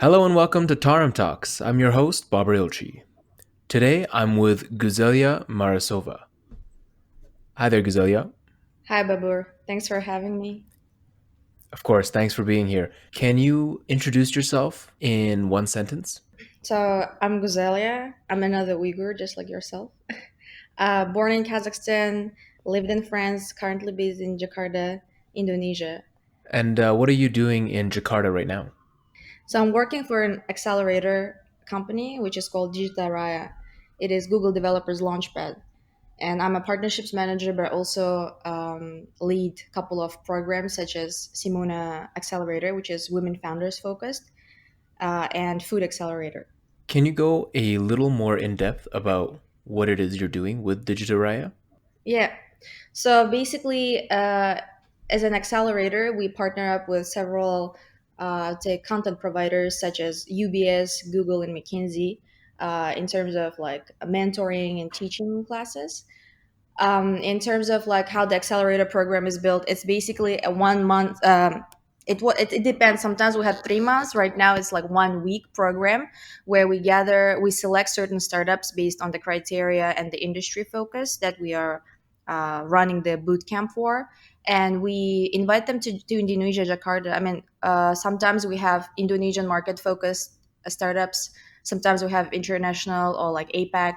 Hello and welcome to Tarim Talks. I'm your host, Bob Rilchi. Today I'm with Guzelya Marisova. Hi there, Guzelya. Hi, Babur. Thanks for having me. Of course, thanks for being here. Can you introduce yourself in one sentence? So, I'm Guzelya. I'm another Uyghur, just like yourself. Born in Kazakhstan, lived in France, currently based in Jakarta, Indonesia. And what are you doing in Jakarta right now? So, I'm working for an accelerator company, which is called Digitaraya. It is Google Developers Launchpad. And I'm a partnerships manager, but also lead a couple of programs such as Simona Accelerator, which is women founders focused, and Food Accelerator. Can you go a little more in depth about what it is you're doing with Digitaraya? Yeah. So basically, as an accelerator, we partner up with several say content providers such as UBS, Google, and McKinsey in terms of like mentoring and teaching classes. In terms of like how the accelerator program is built, it's basically a 1 month. It depends. Sometimes we have 3 months. Right now, it's like 1 week program where we select certain startups based on the criteria and the industry focus that we are running the boot camp for, and we invite them to Indonesia, Jakarta. I mean, sometimes we have Indonesian market focused startups. Sometimes we have international or like APAC,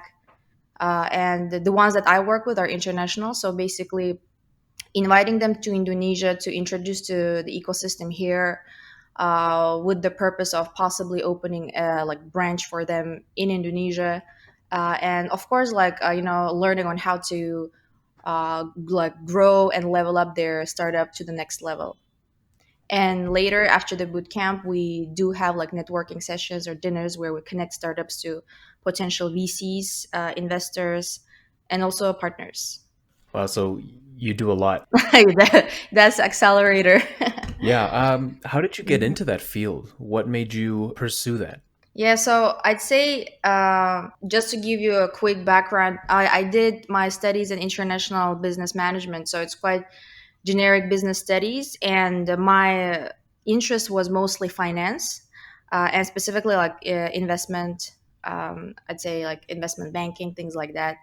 and the ones that I work with are international. So basically, inviting them to Indonesia to introduce to the ecosystem here, with the purpose of possibly opening a like branch for them in Indonesia, and of course, like learning on how to like grow and level up their startup to the next level. And later, after the boot camp, we do have like networking sessions or dinners where we connect startups to potential VCs, investors, and also partners. Wow, so you do a lot. That's accelerator. Yeah, how did you get Mhm. into that field? What made you pursue that? Yeah, so I'd say just to give you a quick background, I did my studies in international business management, so it's quite generic business studies, and my interest was mostly finance, and specifically like investment. I'd say like investment banking, things like that.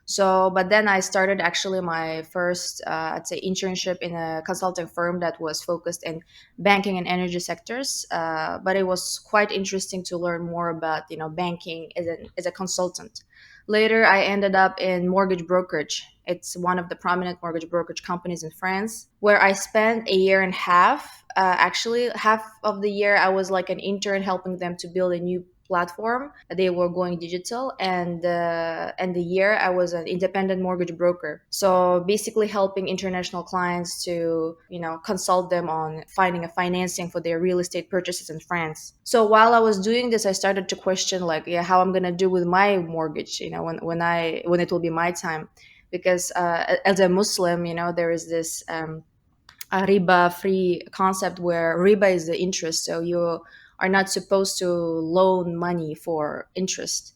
So, but then I started actually my first, I'd say, internship in a consulting firm that was focused in banking and energy sectors. But it was quite interesting to learn more about banking as a consultant. Later, I ended up in mortgage brokerage. It's one of the prominent mortgage brokerage companies in France, where I spent a year and a half. Actually, half of the year I was like an intern helping them to build a new platform. They were going digital, and the year I was an independent mortgage broker. So basically, helping international clients to consult them on finding a financing for their real estate purchases in France. So while I was doing this, I started to question like, yeah, how I'm gonna do with my mortgage. When it will be my time, because as a Muslim, there is this a riba free concept where riba is the interest. So you are not supposed to loan money for interest.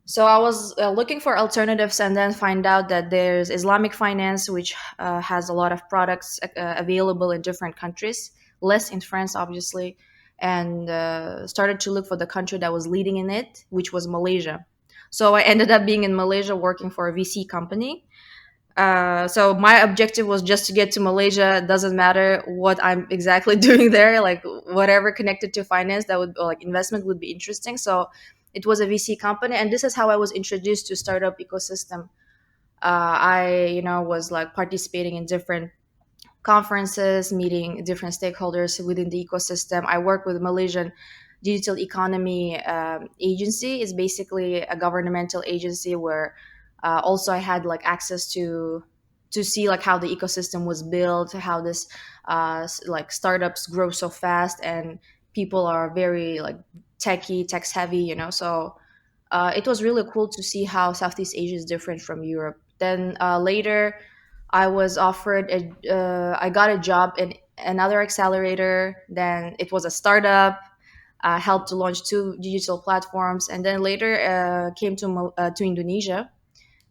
So I was looking for alternatives and then find out that there's Islamic finance, which has a lot of products available in different countries, less in France, obviously, and started to look for the country that was leading in it, which was Malaysia. So I ended up being in Malaysia working for a VC company. So my objective was just to get to Malaysia. It doesn't matter what I'm exactly doing there, like whatever connected to finance that would, or like investment, would be interesting. So it was a VC company, and this is how I was introduced to startup ecosystem. I was like participating in different conferences, meeting different stakeholders within the ecosystem. I work with Malaysian Digital Economy Agency. It's basically a governmental agency where also I had like access to see like how the ecosystem was built, how this like startups grow so fast, and people are very like tech heavy, So it was really cool to see how Southeast Asia is different from Europe. Then later, I got a job in another accelerator. Then it was a startup. Helped to launch two digital platforms, and then later came to Indonesia.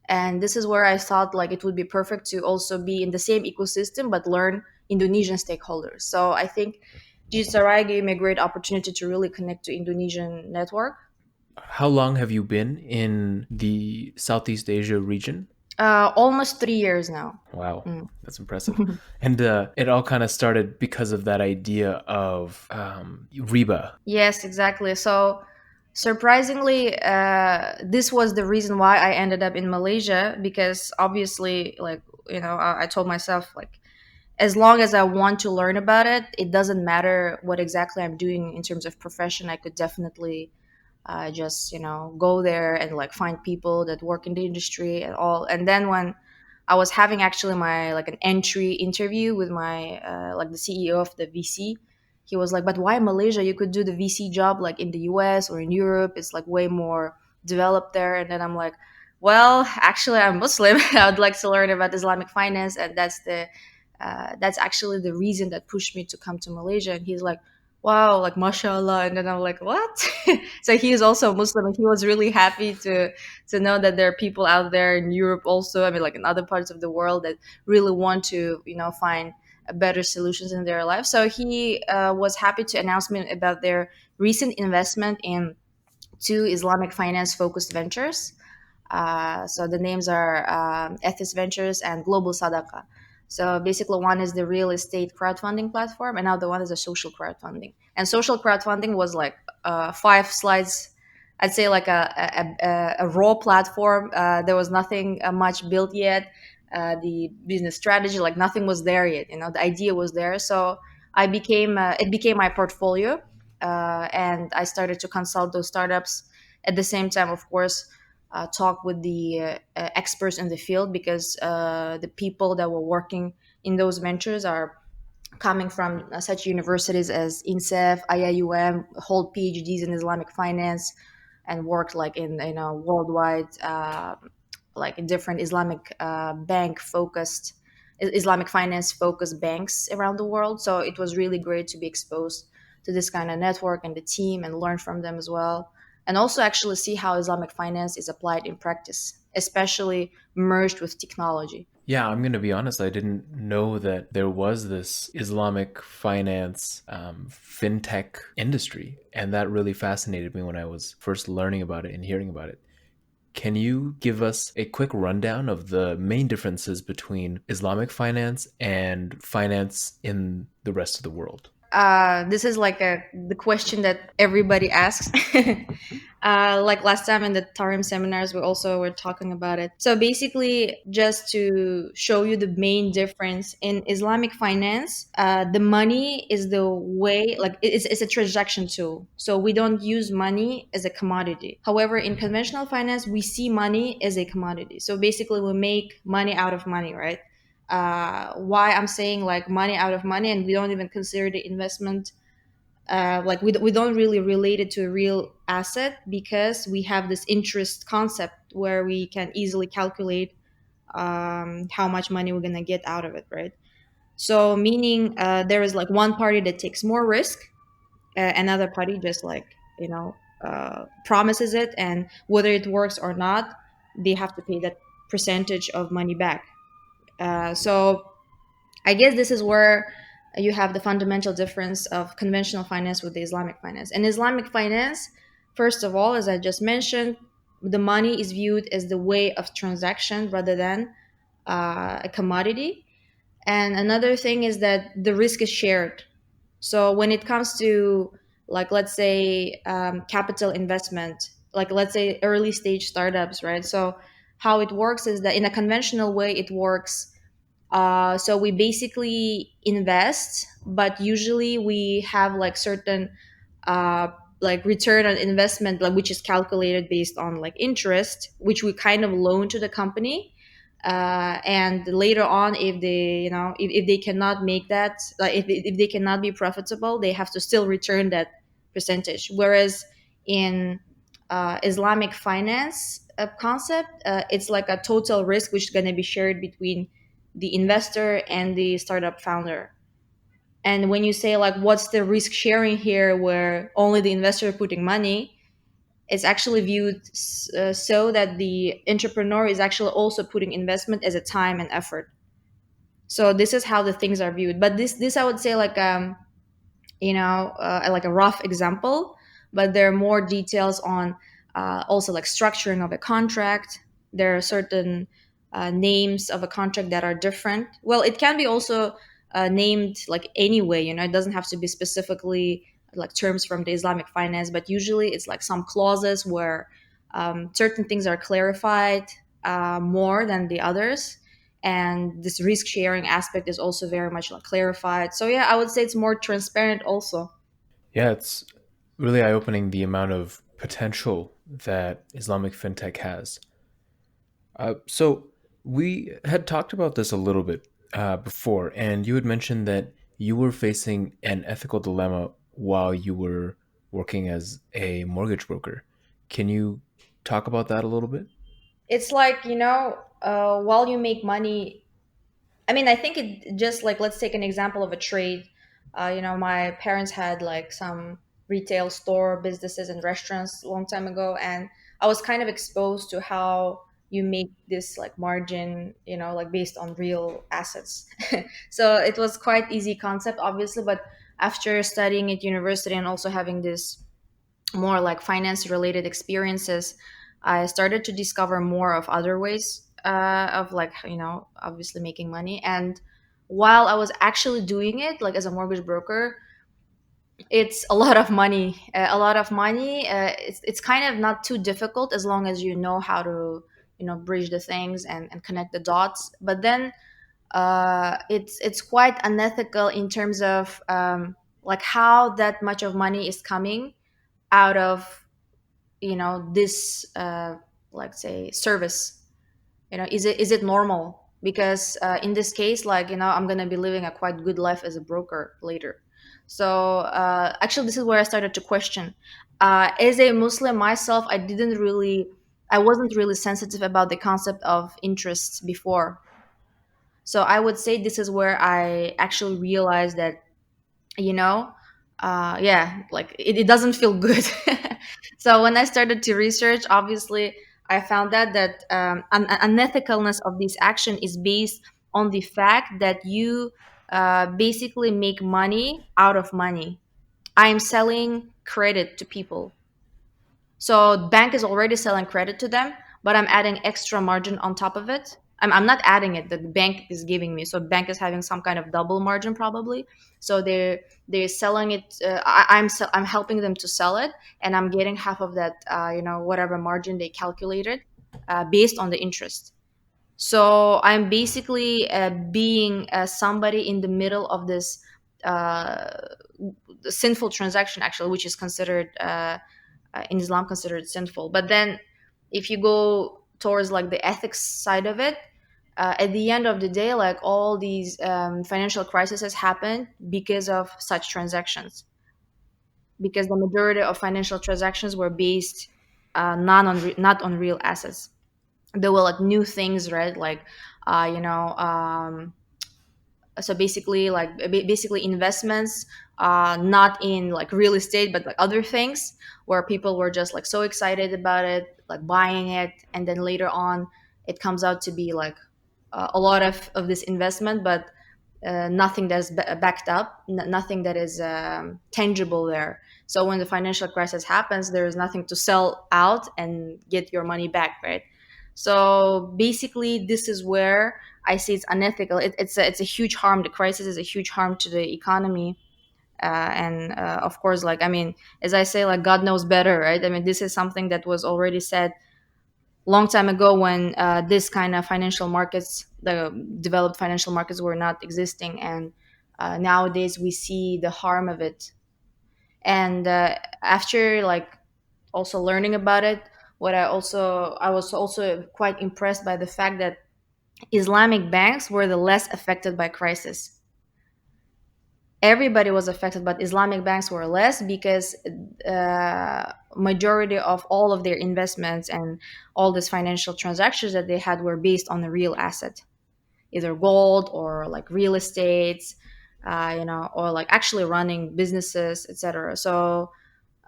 And this is where I thought like it would be perfect to also be in the same ecosystem but learn Indonesian stakeholders. So I think Digitaraya gave me a great opportunity to really connect to Indonesian network. How long have you been in the Southeast Asia region? Almost 3 years now. Wow, Mm. that's impressive. And it all kind of started because of that idea of riba. Yes, exactly. So surprisingly, this was the reason why I ended up in Malaysia, because obviously, like, I told myself, like, as long as I want to learn about it, it doesn't matter what exactly I'm doing in terms of profession. I could definitely just go there and like find people that work in the industry and all. And then when I was having actually my like an entry interview with my like the CEO of the VC, he was like, "But why Malaysia? You could do the VC job like in the US or in Europe. It's like way more developed there." And then I'm like, "Well, actually, I'm Muslim. I would like to learn about Islamic finance, and that's actually the reason that pushed me to come to Malaysia." And he's like, "Wow, like mashallah." And then I'm like, "What?" So he is also Muslim, and he was really happy to know that there are people out there in Europe also, I mean, like in other parts of the world, that really want to find better solutions in their life. So he was happy to announce me about their recent investment in two Islamic finance focused ventures. So the names are Ethis Ventures and Global Sadaka. So basically, one is the real estate crowdfunding platform, and another one is a social crowdfunding. And social crowdfunding was like 5 slides. I'd say like a raw platform. There was nothing much built yet. The business strategy, like nothing was there yet. The idea was there. So it became my portfolio, and I started to consult those startups. At the same time, of course, talk with the experts in the field, because the people that were working in those ventures are coming from such universities as INSEF, IIUM, hold PhDs in Islamic finance, and worked like in worldwide, like in different Islamic bank focused, Islamic finance focused banks around the world. So it was really great to be exposed to this kind of network and the team and learn from them as well. And also actually see how Islamic finance is applied in practice, especially merged with technology. Yeah, I'm going to be honest. I didn't know that there was this Islamic finance fintech industry. And that really fascinated me when I was first learning about it and hearing about it. Can you give us a quick rundown of the main differences between Islamic finance and finance in the rest of the world? This is like the question that everybody asks. Like last time in the Tarim seminars, we also were talking about it. So basically, just to show you the main difference in Islamic finance, the money is the way, like it's a transaction tool. So we don't use money as a commodity. However, in conventional finance, we see money as a commodity. So basically, we make money out of money, right? Why I'm saying like money out of money, and we don't even consider the investment, like we don't really relate it to a real asset, because we have this interest concept where we can easily calculate how much money we're going to get out of it, right? So meaning there is like one party that takes more risk, another party just like promises it, and whether it works or not, they have to pay that percentage of money back. So I guess this is where you have the fundamental difference of conventional finance with the Islamic finance. And Islamic finance, first of all, as I just mentioned, the money is viewed as the way of transaction rather than a commodity. And another thing is that the risk is shared. So when it comes to, like, let's say capital investment, like let's say early stage startups, right? So how it works is that in a conventional way, it works, so we basically invest, but usually we have like certain uh, like return on investment, like which is calculated based on like interest, which we kind of loan to the company. And later on, if they, if they cannot make that, like if they cannot be profitable, they have to still return that percentage. Whereas in Islamic finance concept, it's like a total risk, which is going to be shared between the investor and the startup founder. And when you say like what's the risk sharing here, where only the investor putting money, it's actually viewed so that the entrepreneur is actually also putting investment as a time and effort. So this is how the things are viewed. But this I would say like like a rough example, but there are more details on also like structuring of a contract. There are certain names of a contract that are different. Well, it can be also named like anyway, it doesn't have to be specifically like terms from the Islamic finance, but usually it's like some clauses where certain things are clarified more than the others, and this risk sharing aspect is also very much like clarified. So yeah, I would say it's more transparent also. Yeah, it's really eye opening the amount of potential that Islamic fintech has. So we had talked about this a little bit before, and you had mentioned that you were facing an ethical dilemma while you were working as a mortgage broker. Can you talk about that a little bit? It's like, while you make money, I mean, I think it just like, let's take an example of a trade. My parents had like some retail store businesses and restaurants a long time ago, and I was kind of exposed to how you make this like margin, like based on real assets. So it was quite easy concept, obviously, but after studying at university and also having this more like finance related experiences, I started to discover more of other ways of like, obviously making money. And while I was actually doing it, like as a mortgage broker, it's a lot of money. A lot of money. It's kind of not too difficult as long as you know how to, bridge the things and connect the dots. But then it's quite unethical in terms of like how that much of money is coming out of this like say service. Is it normal? Because in this case, like, I'm gonna be living a quite good life as a broker later. So actually this is where I started to question. As a Muslim myself, I wasn't really sensitive about the concept of interest before. So I would say this is where I actually realized that, you know yeah, like it doesn't feel good. So when I started to research, obviously I found out that unethicalness of this action is based on the fact that you basically make money out of money. I am selling credit to people, so bank is already selling credit to them, but I'm adding extra margin on top of it. I'm not adding it. The bank is giving me. So bank is having some kind of double margin probably. So they're selling it. I'm helping them to sell it, and I'm getting half of that. Whatever margin they calculated based on the interest. So I'm basically being somebody in the middle of this uh, sinful transaction, actually, which is considered. In Islam considered sinful. But then if you go towards like the ethics side of it, at the end of the day, like all these financial crises happen because of such transactions. Because the majority of financial transactions were based not on real assets. There were like new things, right? Like, so basically like basically investments, not in like real estate but like other things, where people were just like so excited about it, like buying it, and then later on it comes out to be like a lot of this investment, but nothing that's backed up, nothing that is tangible there. So when the financial crisis happens, there is nothing to sell out and get your money back, right? So basically this is where I see it's unethical. It's a huge harm. The crisis is a huge harm to the economy. And of course, like, I mean, as I say, like, God knows better, right? I mean, this is something that was already said long time ago when this kind of financial markets, the developed financial markets, were not existing. And nowadays we see the harm of it. And after like also learning about it, I was also quite impressed by the fact that Islamic banks were the less affected by crisis. Everybody was affected, but Islamic banks were less because majority of all of their investments and all these financial transactions that they had were based on a real asset, either gold or like real estates, or like actually running businesses, etc. So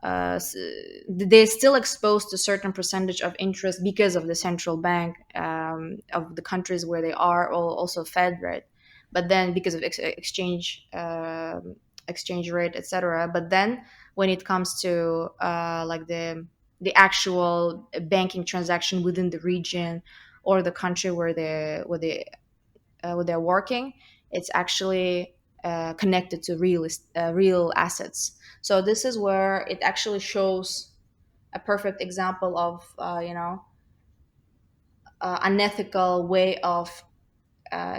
they're still exposed to certain percentage of interest because of the central bank of the countries where they are, or also Fed, right? But then because of exchange exchange rate, etc. But then when it comes to like the actual banking transaction within the region or the country where they're working, it's actually connected to real assets. So this is where it actually shows a perfect example of unethical way of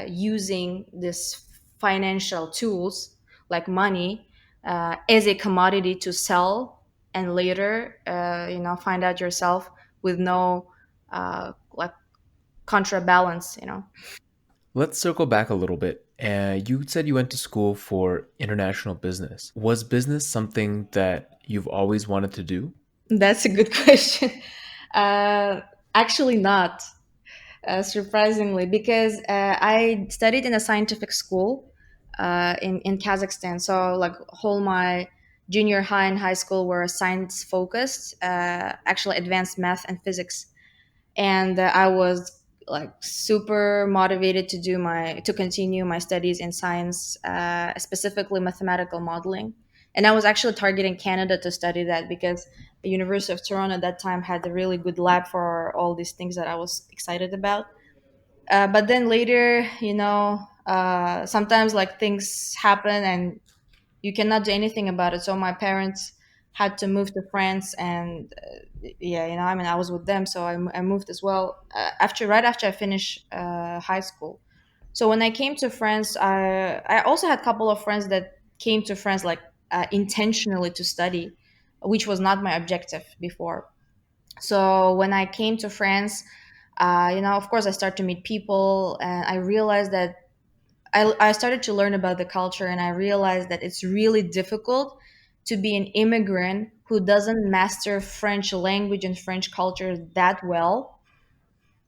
using this financial tools like money as a commodity to sell and later find out yourself with no like contrabalance, Let's circle back a little bit. You said you went to school for international business. Was business something that you've always wanted to do? That's a good question. uh, Actually not, surprisingly, because I studied in a scientific school in Kazakhstan. So like whole my junior high and high school were science focused, actually advanced math and physics, and I was like super motivated to continue my studies in science, specifically mathematical modeling. And I was actually targeting Canada to study that because the University of Toronto at that time had a really good lab for all these things that I was excited about. But then later, sometimes like things happen and you cannot do anything about it. So my parents had to move to France, and yeah, I mean, I was with them, so I moved as well right after I finished high school. So when I came to France, I also had a couple of friends that came to France like intentionally to study, which was not my objective before. So when I came to France, of course, I started to meet people, and I realized that I started to learn about the culture, and I realized that it's really difficult to be an immigrant who doesn't master French language and French culture that well,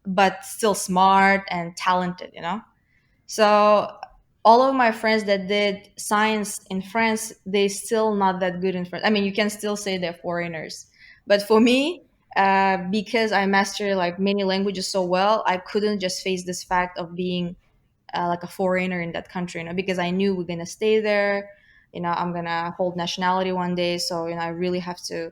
but still smart and talented, So all of my friends that did science in France, they still not that good in French. I mean, you can still say they're foreigners, but for me, because I master like many languages so well, I couldn't just face this fact of being like a foreigner in that country, because I knew we're gonna stay there. I'm gonna hold nationality one day, so I really have to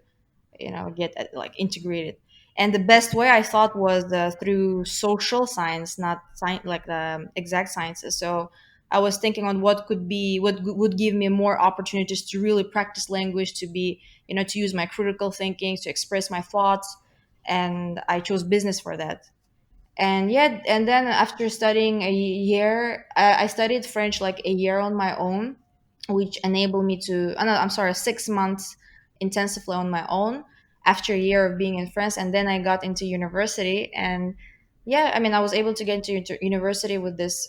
get like integrated. And the best way I thought was through social science, not like the exact sciences. So I was thinking on would give me more opportunities to really practice language, to be to use my critical thinking, to express my thoughts, and I chose business for that. And yeah, and then after studying a year, I studied French like a year on my own, which enabled me to no, I'm sorry, 6 months intensively on my own after a year of being in France. And then I got into university, and yeah, I mean, I was able to get into university with this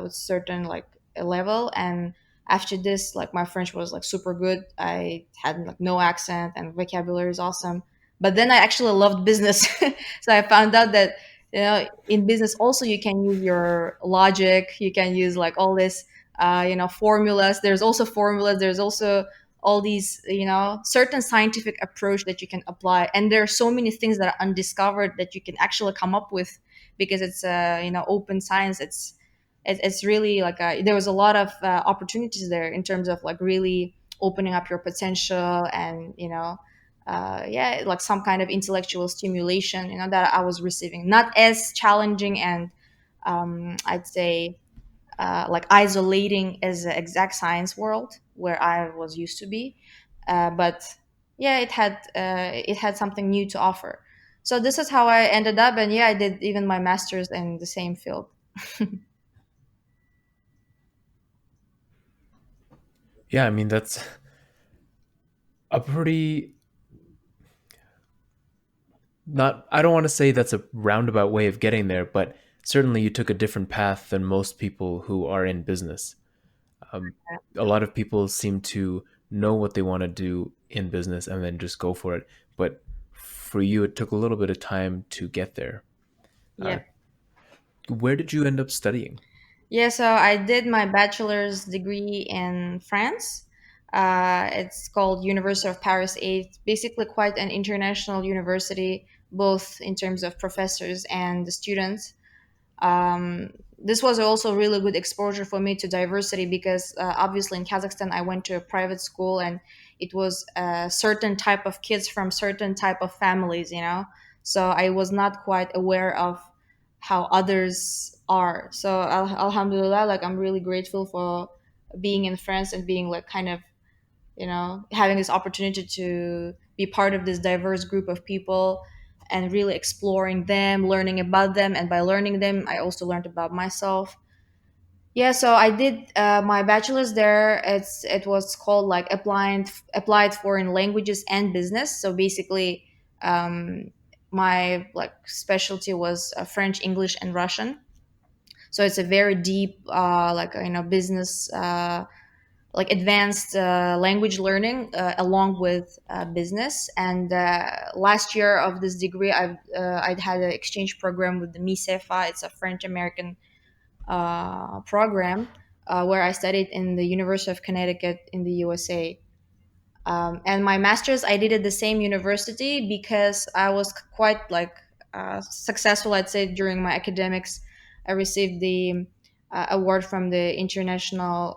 with certain like a level. And after this, like my French was like super good. I had like no accent, and vocabulary is awesome. But then I actually loved business. So I found out that in business also you can use your logic, you can use like all this formulas. There's also formulas, there's also all these certain scientific approach that you can apply, and there are so many things that are undiscovered that you can actually come up with, because it's open science. It's really like there was a lot of opportunities there in terms of like really opening up your potential, and yeah, like some kind of intellectual stimulation, that I was receiving. Not as challenging and I'd say like isolating as the exact science world where I was used to be, but yeah, it had something new to offer. So this is how I ended up, and yeah, I did even my master's in the same field. Yeah, I mean, that's a pretty not, I don't want to say that's a roundabout way of getting there, but certainly you took a different path than most people who are in business. Um, a lot of people seem to know what they want to do in business and then just go for it. But for you, it took a little bit of time to get there. Uh, Yeah. where did you end up studying? Yeah, so I did my bachelor's degree in France. It's called University of Paris 8. It's basically quite an international university, both in terms of professors and the students. this was also really good exposure for me to diversity, because obviously in Kazakhstan I went to a private school, and it was a certain type of kids from certain type of families, so I was not quite aware of how others are. So alhamdulillah, like I'm really grateful for being in France and being like kind of, having this opportunity to be part of this diverse group of people and really exploring them, learning about them, and by learning them I also learned about myself. Yeah, so I did my bachelor's there. It was called like applied foreign languages and business. So basically, um, my like specialty was French, English, and Russian. So it's a very deep like business, like advanced language learning along with business. And last year of this degree, I'd had an exchange program with the MISEFA. It's a French American program where I studied in the University of Connecticut in the USA. And my master's, I did at the same university because I was quite like successful, I'd say, during my academics. I received the award from the International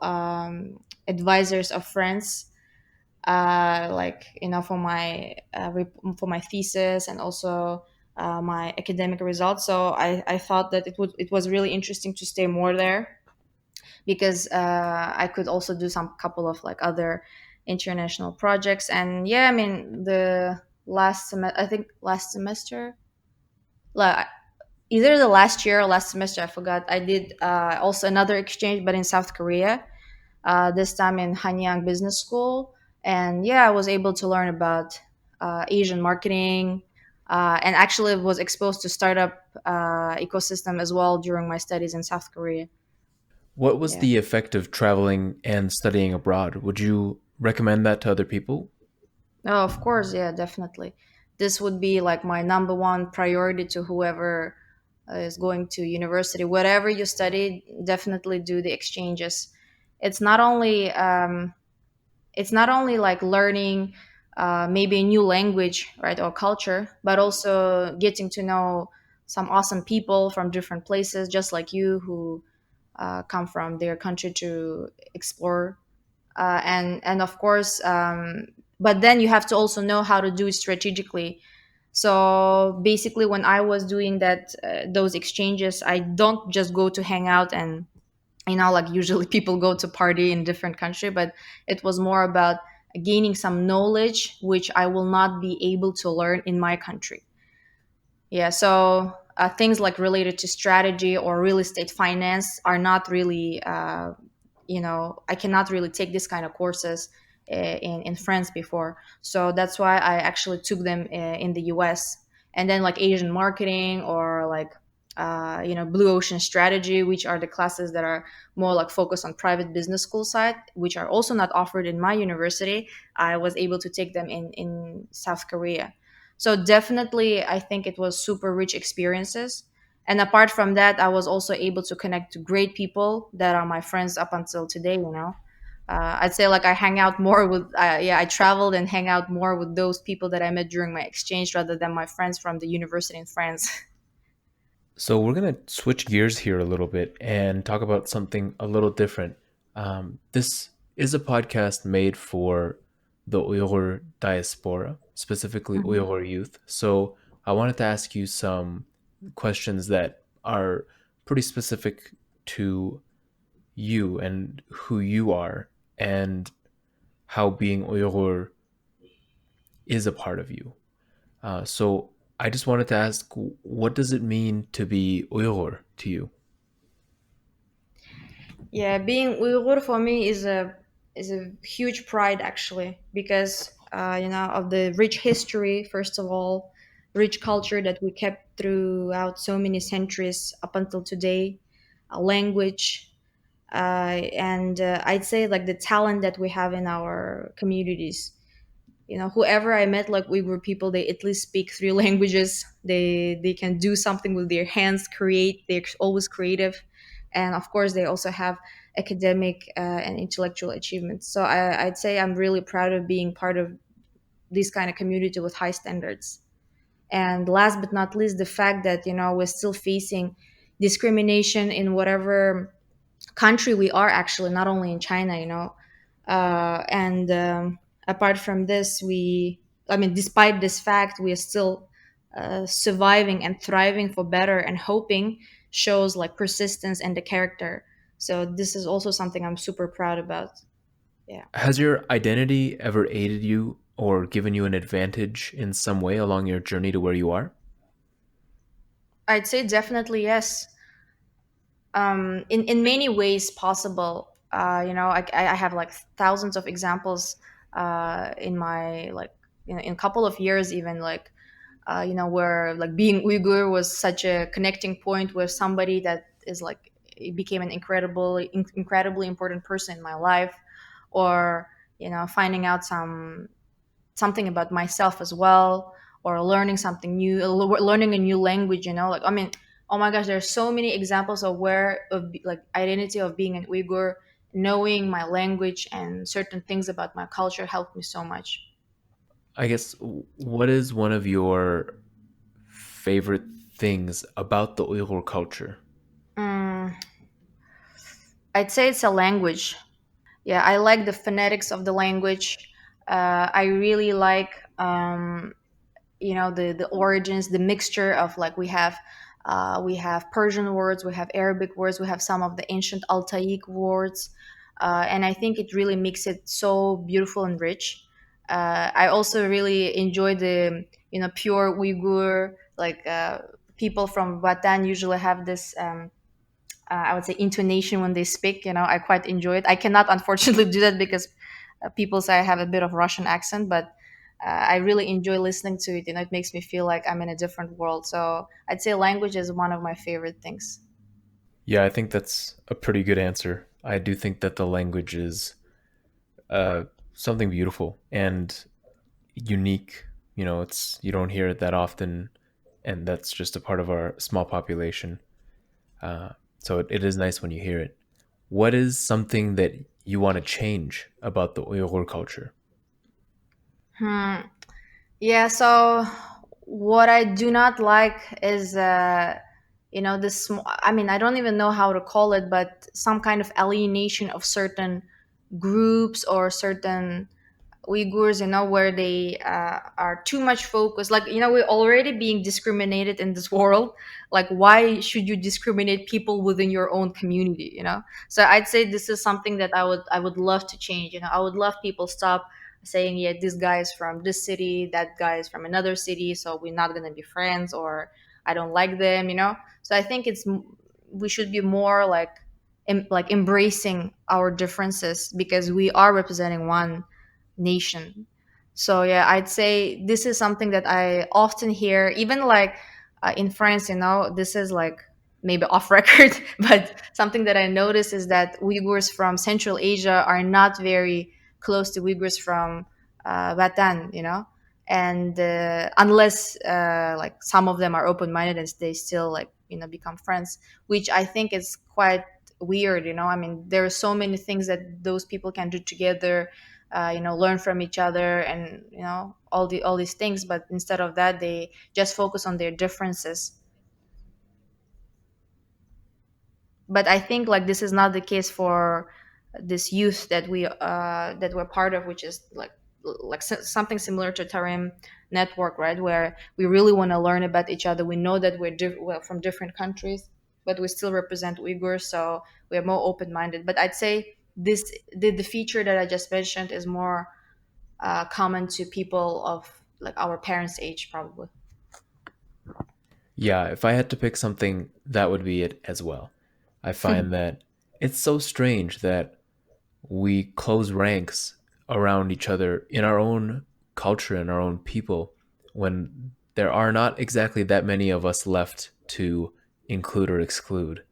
Advisors of France, like for my for my thesis, and also my academic results. So I thought that it was really interesting to stay more there, because I could also do some couple of like other international projects. And yeah, I mean the last semester, I think last semester, like either the last year or last semester, I forgot. I did also another exchange, but in South Korea. This time in Hanyang Business School, and yeah, I was able to learn about Asian marketing. And actually was exposed to startup ecosystem as well during my studies in South Korea. What was Yeah. the effect of traveling and studying abroad? Would you recommend that to other people? Oh, of course, yeah, definitely. This would be like my number one priority to whoever is going to university. Whatever you study, definitely do the exchanges. It's not only it's not only like learning maybe a new language, right, or culture, but also getting to know some awesome people from different places, just like you, who come from their country to explore. And of course, but then you have to also know how to do it strategically. So basically, when I was doing that those exchanges, I don't just go to hang out and like usually people go to party in different country, but it was more about gaining some knowledge which I will not be able to learn in my country. Yeah, so things like related to strategy or real estate finance are not really, I cannot really take this kind of courses in France before. So that's why I actually took them in the US. And then like Asian marketing or like, blue ocean strategy, which are the classes that are more like focused on private business school side, which are also not offered in my university. I was able to take them in South Korea. So definitely, I think it was super rich experiences. And apart from that, I was also able to connect to great people that are my friends up until today. I'd say like I hang out more with, I traveled and hang out more with those people that I met during my exchange rather than my friends from the university in France. So we're gonna switch gears here a little bit and talk about something a little different. This is a podcast made for the Uyghur diaspora, specifically Mhm. Uyghur youth. So I wanted to ask you some questions that are pretty specific to you and who you are and how being Uyghur is a part of you. So I just wanted to ask, what does it mean to be Uyghur to you? Yeah, being Uyghur for me is a huge pride actually, because of the rich history first of all, rich culture that we kept throughout so many centuries up until today, a language, and I'd say like the talent that we have in our communities. Whoever I met, like Uyghur people, they at least speak three languages. They can do something with their hands, create. They're always creative, and of course they also have academic and intellectual achievements. So I'd say I'm really proud of being part of this kind of community with high standards. And last but not least, the fact that we're still facing discrimination in whatever country we are, actually, not only in China, and apart from this, I mean, despite this fact, we are still surviving and thriving for better and hoping, shows like persistence and the character. So this is also something I'm super proud about. Yeah. Has your identity ever aided you or given you an advantage in some way along your journey to where you are? I'd say definitely yes. In many ways possible. I have like thousands of examples in my, like, in a couple of years, even, like, where like being Uyghur was such a connecting point with somebody that is like, it became an incredibly important person in my life, or finding out something about myself as well, or learning something new, learning a new language, like, I mean, oh my gosh, there's so many examples of where of like identity of being an Uyghur, knowing my language and certain things about my culture helped me so much. I guess what is one of your favorite things about the Uyghur culture? mm, I'd say it's a language. Yeah, I like the phonetics of the language. I really like, the origins, the mixture of, like, we have Persian words, we have Arabic words, we have some of the ancient Altaic words, and I think it really makes it so beautiful and rich. I also really enjoy the pure Uyghur, like, people from Batan usually have this, I would say, intonation when they speak. I quite enjoy it. I cannot unfortunately do that because people say I have a bit of Russian accent, but I really enjoy listening to it. It makes me feel like I'm in a different world. So I'd say language is one of my favorite things. Yeah, I think that's a pretty good answer. I do think that the language is uh, something beautiful and unique. It's you don't hear it that often, and that's just a part of our small population. So it is nice when you hear it. What is something that you want to change about the Uyghur culture? Hmm. Yeah. So what I do not like is, this. I mean, I don't even know how to call it, but some kind of alienation of certain groups or certain Uyghurs, where they are too much focused. Like, we're already being discriminated in this world. Like, why should you discriminate people within your own community? So I'd say this is something that I would love to change. I would love people stop saying, yeah, this guy is from this city, that guy is from another city, so we're not gonna be friends, or I don't like them. So I think we should be more like, like, embracing our differences, because we are representing one nation. So yeah, I'd say this is something that I often hear, even like, in France. This is like maybe off record, but something that I notice is that Uyghurs from Central Asia are not very close to Uyghurs from Bataan, and unless like some of them are open-minded and they still, like, become friends, which I think is quite weird. I mean, there are so many things that those people can do together, learn from each other, and all these things, but instead of that, they just focus on their differences. But I think, like, this is not the case for this youth that we're part of, which is like something similar to Tarim network, right, where we really want to learn about each other. We know that we're from different countries, but we still represent Uyghurs, so we're more open-minded. But I'd say the feature that I just mentioned is more common to people of, like, our parents' age, probably. Yeah, if I had to pick something, that would be it as well. I find that it's so strange that we close ranks around each other in our own culture and our own people when there are not exactly that many of us left to include or exclude.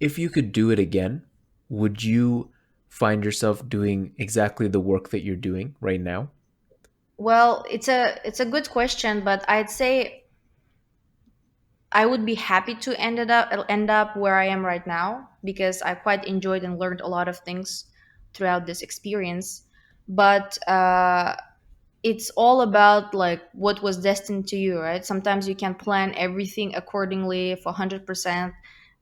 If you could do it again, would you find yourself doing exactly the work that you're doing right now? Well, it's a good question, but I'd say I would be happy to end up where I am right now, because I quite enjoyed and learned a lot of things throughout this experience. But it's all about like what was destined to you, right? Sometimes you can plan everything accordingly for 100%.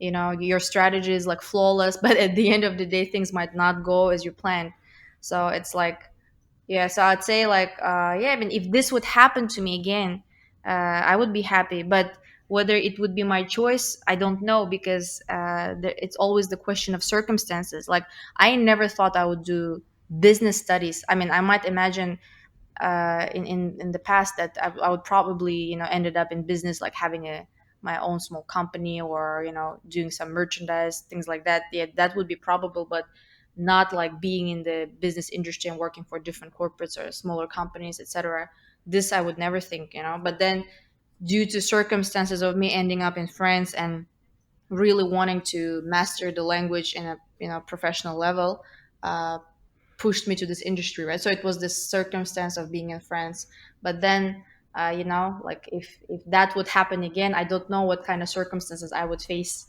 You know, your strategy is like flawless, but at the end of the day, things might not go as you planned. So it's like, yeah, so I'd say like, yeah, I mean, if this would happen to me again, I would be happy. But whether it would be my choice, I don't know, because it's always the question of circumstances. Like, I never thought I would do business studies. I mean, I might imagine in the past that I would probably, ended up in business, like having a my own small company, or doing some merchandise, things like that. Yeah, that would be probable, but not like being in the business industry and working for different corporates or smaller companies, etc. This I would never think, but then, due to circumstances of me ending up in France and really wanting to master the language in a professional level, uh, pushed me to this industry, right? So it was this circumstance of being in France. But then, like, if that would happen again, I don't know what kind of circumstances I would face.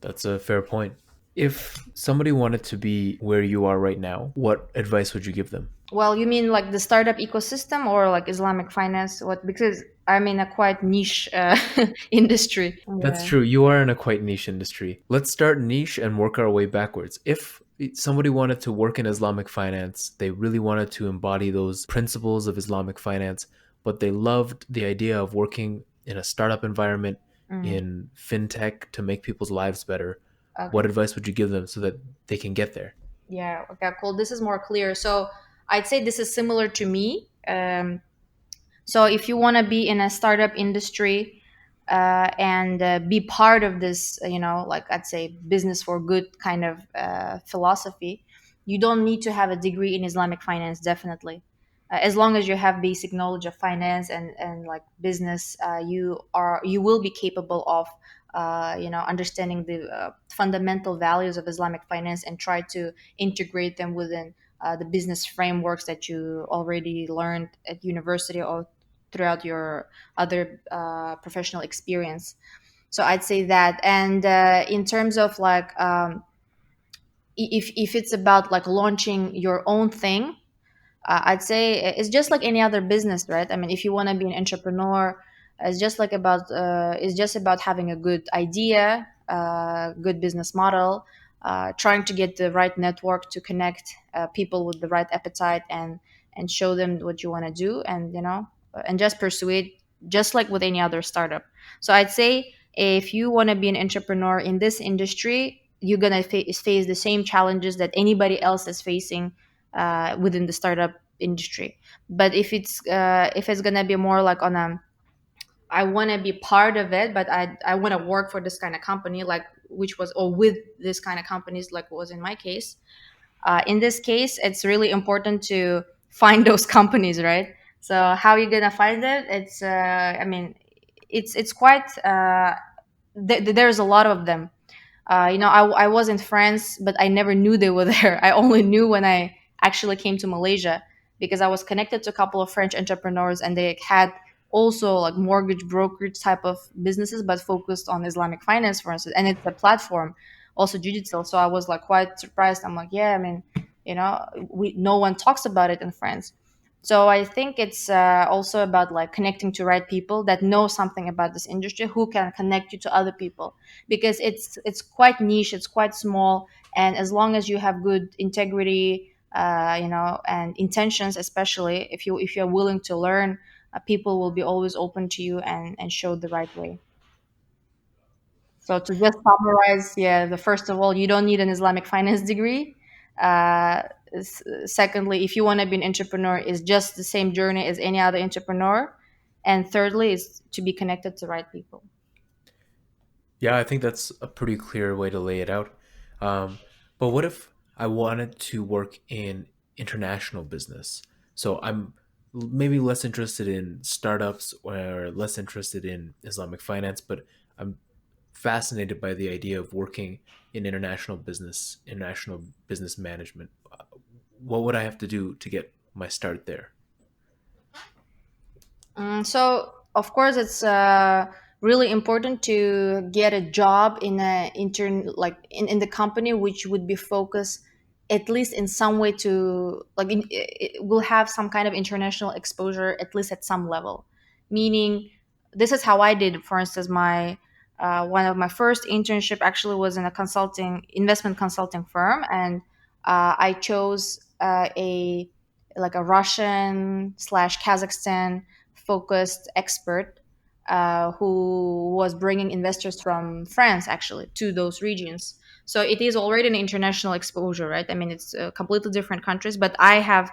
That's a fair point. If somebody wanted to be where you are right now, what advice would you give them? Well, you mean like the startup ecosystem or like Islamic finance? What? Because I'm in a quite niche industry. That's Yeah. true. You are in a quite niche industry. Let's start niche and work our way backwards. If somebody wanted to work in Islamic finance, they really wanted to embody those principles of Islamic finance, but they loved the idea of working in a startup environment, Mm, in fintech to make people's lives better, what okay. advice would you give them so that they can get there? Yeah. Okay. Cool. This is more clear. So I'd say this is similar to me. So if you want to be in a startup industry, and be part of this, like I'd say business for good kind of philosophy, you don't need to have a degree in Islamic finance, definitely. As long as you have basic knowledge of finance and like business, you will be capable of understanding the fundamental values of Islamic finance and try to integrate them within the business frameworks that you already learned at university or throughout your other professional experience. So I'd say that. And in terms of like, if it's about like launching your own thing, I'd say it's just like any other business, right? I mean, if you want to be an entrepreneur, it's just about having a good idea, good business model, trying to get the right network to connect people with the right appetite, and show them what you want to do, and and just pursue it, just like with any other startup. So I'd say if you want to be an entrepreneur in this industry, you're gonna face the same challenges that anybody else is facing within the startup industry. But if it's gonna be more like on a, I want to be part of it, but I want to work for this kind of company, like which was, or with this kind of companies, like was in my case. In this case, it's really important to find those companies, right? So how are you gonna find it? It's I mean, it's quite there's a lot of them. I was in France, but I never knew they were there. I only knew when I actually came to Malaysia, because I was connected to a couple of French entrepreneurs, and they had also like mortgage brokerage type of businesses, but focused on Islamic finance, for instance. And it's a platform, also digital. So I was like quite surprised. I'm like, yeah, I mean, we no one talks about it in France. So I think it's also about like connecting to right people that know something about this industry, who can connect you to other people, because it's quite niche, it's quite small, and as long as you have good integrity, and intentions, especially if you're willing to learn, people will be always open to you and show the right way. So to just summarize, yeah, the first of all, you don't need an Islamic finance degree. Uh, Secondly, if you want to be an entrepreneur, is just the same journey as any other entrepreneur. And thirdly, is to be connected to right people. Yeah, I think that's a pretty clear way to lay it out. Um, but what if I wanted to work in international business? So I'm maybe less interested in startups or less interested in Islamic finance, but I'm fascinated by the idea of working in international business management. What would I have to do to get my start there? So of course, it's really important to get a job in a intern, like in the company which would be focused at least in some way to like it will have some kind of international exposure at least at some level, meaning this is how I did. For instance, my one of my first internship actually was in a consulting investment consulting firm, and I chose a like a Russian slash Kazakhstan focused expert who was bringing investors from France actually to those regions. So it is already an international exposure, right? I mean, it's completely different countries, but I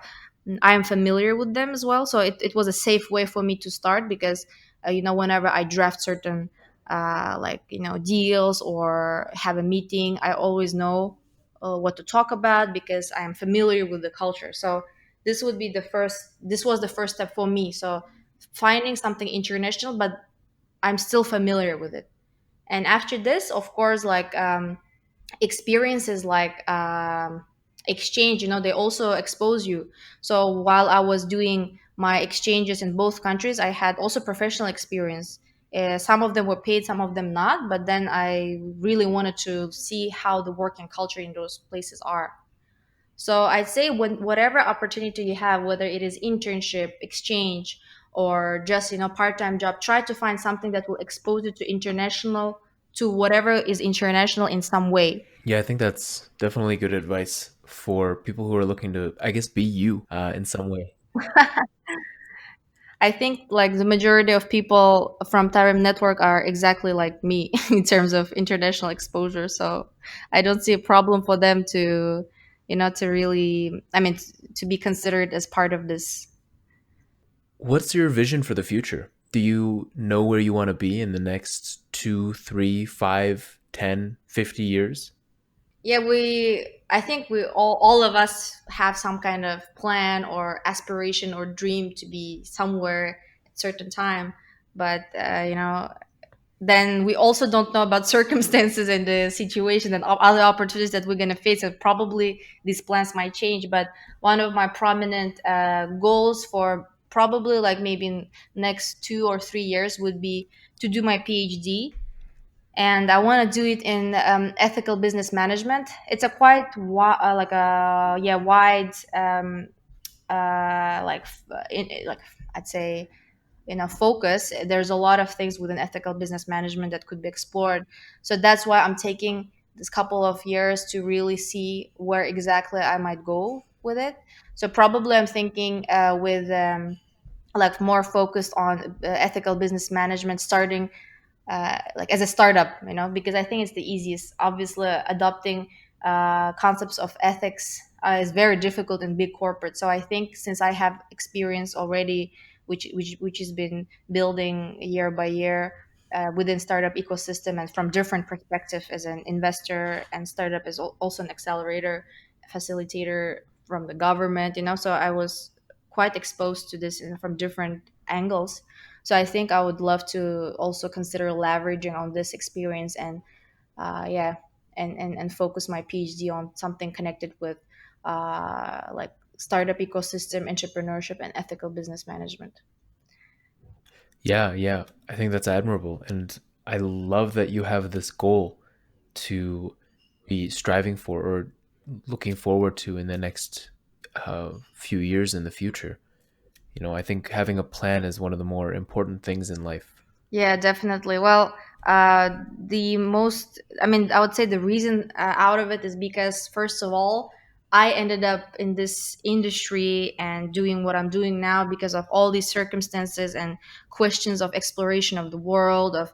am familiar with them as well. So it was a safe way for me to start because, whenever I draft certain deals or have a meeting, I always know what to talk about because I am familiar with the culture. So this was the first step for me. So finding something international, but I'm still familiar with it. And after this, of course, experiences like exchange, they also expose you. So while I was doing my exchanges in both countries, I had also professional experience. Some of them were paid, some of them not, but then I really wanted to see how the working culture in those places are. So I'd say when whatever opportunity you have, whether it is internship, exchange, or just part-time job, try to find something that will expose you to international, to whatever is international in some way. Yeah, I think that's definitely good advice for people who are looking to, I guess, be you in some way. I think like the majority of people from Tarim network are exactly like me in terms of international exposure. So I don't see a problem for them to, to really, I mean, to be considered as part of this. What's your vision for the future? Do you know where you want to be in the next 2, 3, 5, 10, 50 years? Yeah, I think all of us have some kind of plan or aspiration or dream to be somewhere at certain time. But, then we also don't know about circumstances and the situation and other opportunities that we're going to face. So probably these plans might change. But one of my prominent goals for probably like maybe in next 2 or 3 years would be to do my PhD, and I want to do it in ethical business management. It's a quite like a yeah wide like I'd say focus. There's a lot of things within ethical business management that could be explored. So that's why I'm taking this couple of years to really see where exactly I might go with it. So probably I'm thinking with like more focused on ethical business management, starting like as a startup, because I think it's the easiest. Obviously, adopting concepts of ethics is very difficult in big corporate. So I think since I have experience already, which has been building year by year within startup ecosystem and from different perspective as an investor and startup as also an accelerator, facilitator from the government. So I was quite exposed to this from different angles. So I think I would love to also consider leveraging on this experience and yeah, and focus my PhD on something connected with like startup ecosystem, entrepreneurship, and ethical business management. Yeah, yeah. I think that's admirable. And I love that you have this goal to be striving for or looking forward to in the next few years in the future. I think having a plan is one of the more important things in life. Yeah, definitely. Well, the most, I mean, I would say the reason out of it is because, first of all, I ended up in this industry and doing what I'm doing now because of all these circumstances and questions of exploration of the world, of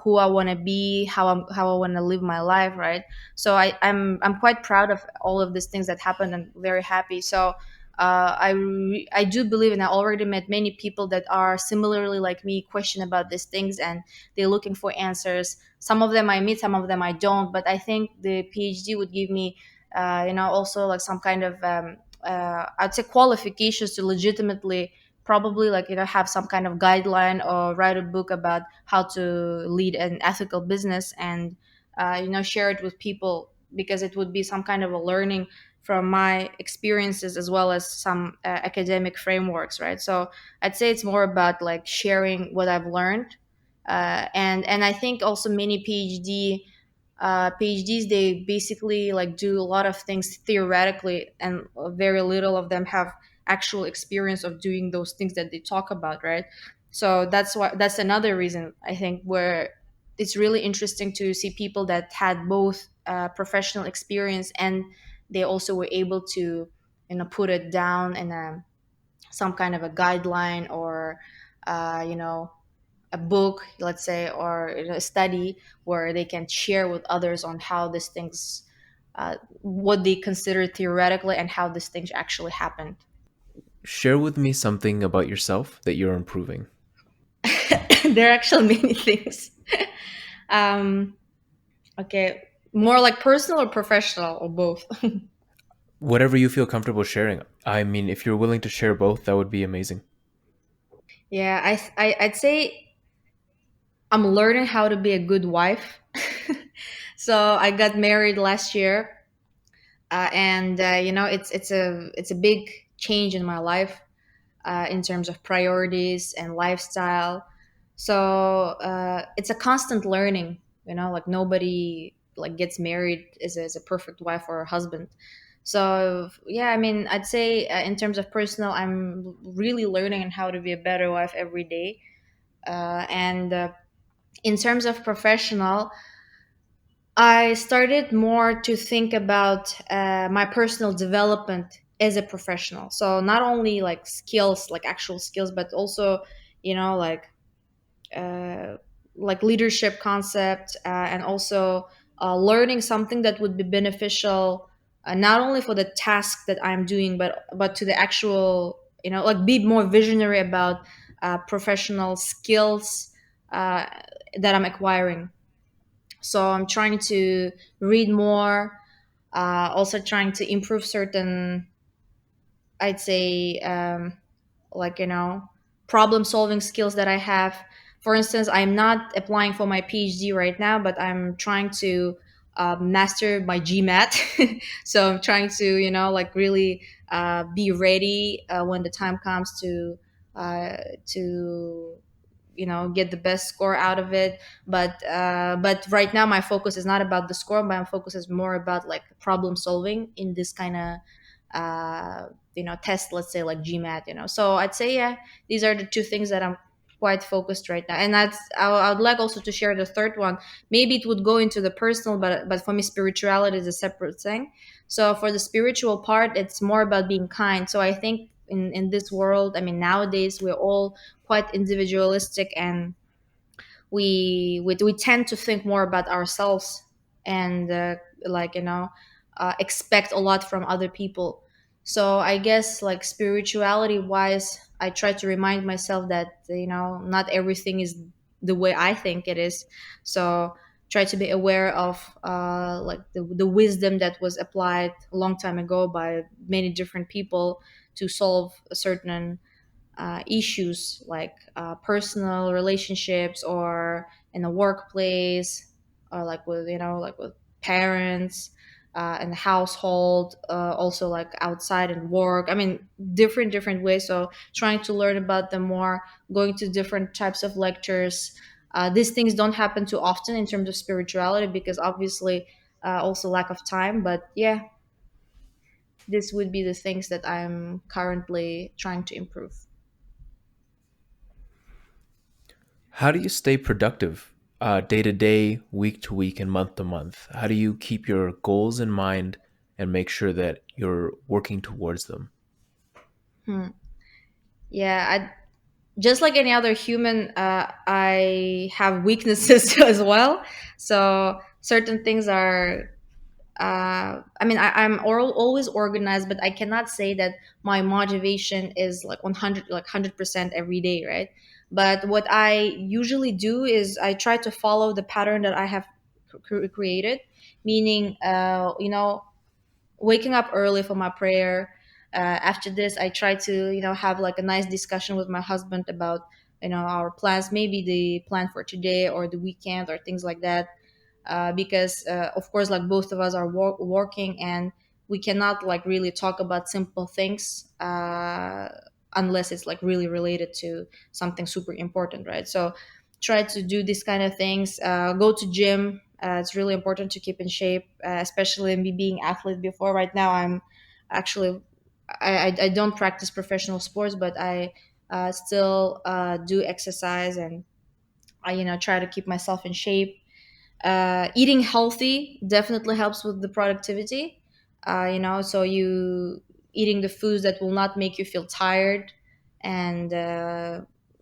who I want to be, how I want to live my life, right? So I'm quite proud of all of these things that happened and very happy. So I do believe, and I already met many people that are similarly like me, question about these things, and they're looking for answers. Some of them I meet, some of them I don't. But I think the PhD would give me, also like some kind of, I'd say, qualifications to legitimately probably like have some kind of guideline or write a book about how to lead an ethical business and share it with people, because it would be some kind of a learning from my experiences as well as some academic frameworks, right? So I'd say it's more about like sharing what I've learned, and I think also many PhD PhDs, they basically like do a lot of things theoretically, and very little of them have actual experience of doing those things that they talk about, right? So that's another reason I think where it's really interesting to see people that had both professional experience, and they also were able to, put it down in some kind of a guideline, or you know, a book, let's say, or a study where they can share with others on how these things, what they consider theoretically, and how these things actually happened. Share with me something about yourself that you're improving. There are actually many things. um, okay, more like personal or professional or both? Whatever you feel comfortable sharing. I mean, if you're willing to share both, that would be amazing. Yeah, I'd say I'm learning how to be a good wife. So I got married last year, and it's a big change in my life, in terms of priorities and lifestyle. So it's a constant learning. Like nobody like gets married as a perfect wife or a husband. So yeah, I mean, I'd say in terms of personal, I'm really learning on how to be a better wife every day. And in terms of professional, I started more to think about my personal development as a professional. So not only like skills, like actual skills, but also, you know, uh, like leadership concept, and also learning something that would be beneficial, not only for the task that I'm doing, but to the actual, like be more visionary about professional skills uh, that I'm acquiring. So I'm trying to read more, also trying to improve certain, I'd say, like, problem solving skills that I have. For instance, I'm not applying for my PhD right now, but I'm trying to master my GMAT. So I'm trying to, like really be ready when the time comes to get the best score out of it. But right now my focus is not about the score. My focus is more about like problem solving in this kind of test, let's say like GMAT. So I'd say, yeah, these are the two things that I'm quite focused right now. And I would like also to share the third one. Maybe it would go into the personal, but for me spirituality is a separate thing. So for the spiritual part, it's more about being kind. So I think in this world, I mean, nowadays we're all quite individualistic, and we tend to think more about ourselves, and like expect a lot from other people. So I guess like spirituality wise, I try to remind myself that not everything is the way I think it is. So try to be aware of like the wisdom that was applied a long time ago by many different people to solve a certain issues, like personal relationships, or in the workplace, or like with like with parents, and the household, also like outside and work. I mean, different ways. So trying to learn about them more, going to different types of lectures. These things don't happen too often in terms of spirituality, because obviously also lack of time. But yeah, this would be the things that I'm currently trying to improve. How do you stay productive day to day, week to week, and month to month? How do you keep your goals in mind and make sure that you're working towards them? Hmm. Yeah, just like any other human, I have weaknesses as well. So certain things are, I mean, I'm always organized, but I cannot say that my motivation is like 100% every day, right? But what I usually do is I try to follow the pattern that I have created, meaning, waking up early for my prayer. After this, I try to have like a nice discussion with my husband about our plans, maybe the plan for today or the weekend or things like that. Because of course, like both of us are working, and we cannot like really talk about simple things unless it's like really related to something super important, right? So try to do these kind of things. Go to gym It's really important to keep in shape, especially me being athlete before. Right now, I'm actually I don't practice professional sports, but I still do exercise, and I try to keep myself in shape. Eating healthy definitely helps with the productivity. So you eating the foods that will not make you feel tired, and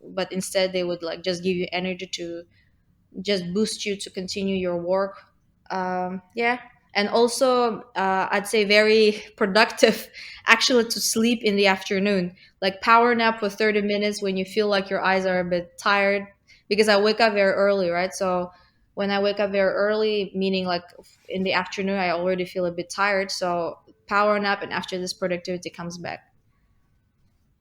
but instead they would like just give you energy to just boost you to continue your work. Yeah, and also I'd say very productive actually to sleep in the afternoon, like power nap for 30 minutes when you feel like your eyes are a bit tired, because I wake up very early, right? So when I wake up very early, meaning like in the afternoon, I already feel a bit tired. So power nap, and after this productivity comes back.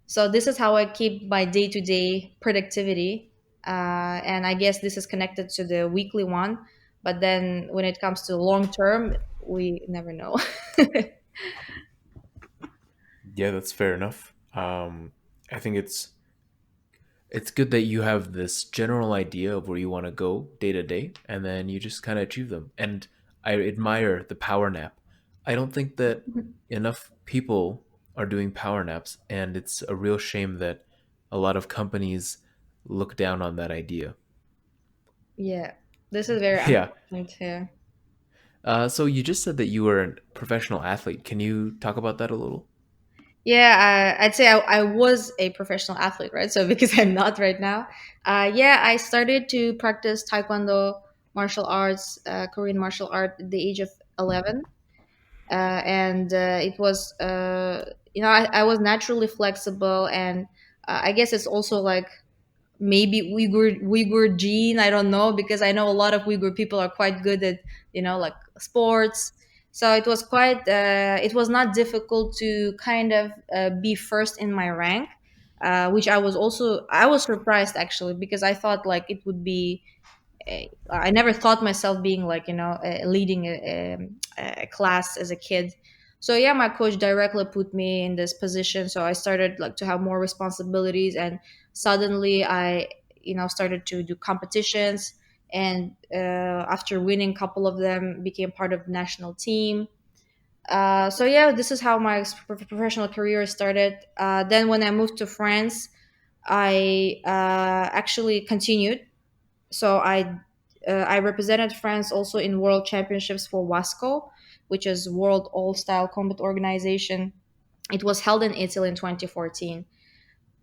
So this is how I keep my day-to-day productivity, and I guess this is connected to the weekly one. But then when it comes to long term, we never know. Yeah, that's fair enough. I think it's good that you have this general idea of where you want to go day to day, and then you just kind of achieve them. And I admire the power nap. I don't think that enough people are doing power naps, and it's a real shame that a lot of companies look down on that idea. Yeah, this is very Yeah. unfortunate here. So you just said that you were a professional athlete. Can you talk about that a little? Yeah, I'd say I was a professional athlete, right? So because I'm not right now, yeah, I started to practice Taekwondo, martial arts, Korean martial art at the age of 11. And it was I was naturally flexible, and I guess it's also like maybe Uyghur gene. I don't know, because I know a lot of Uyghur people are quite good at like sports. So it was quite it was not difficult to kind of be first in my rank, which I was surprised actually, because I thought like it would be I never thought myself being like leading a class as a kid. So yeah, my coach directly put me in this position. So I started like to have more responsibilities, and suddenly I started to do competitions, and after winning a couple of them, became part of the national team. So yeah, this is how my professional career started. Then when I moved to France, I actually continued. So I represented France also in world championships for WASCO, which is World All Style Combat Organization. It was held in Italy in 2014,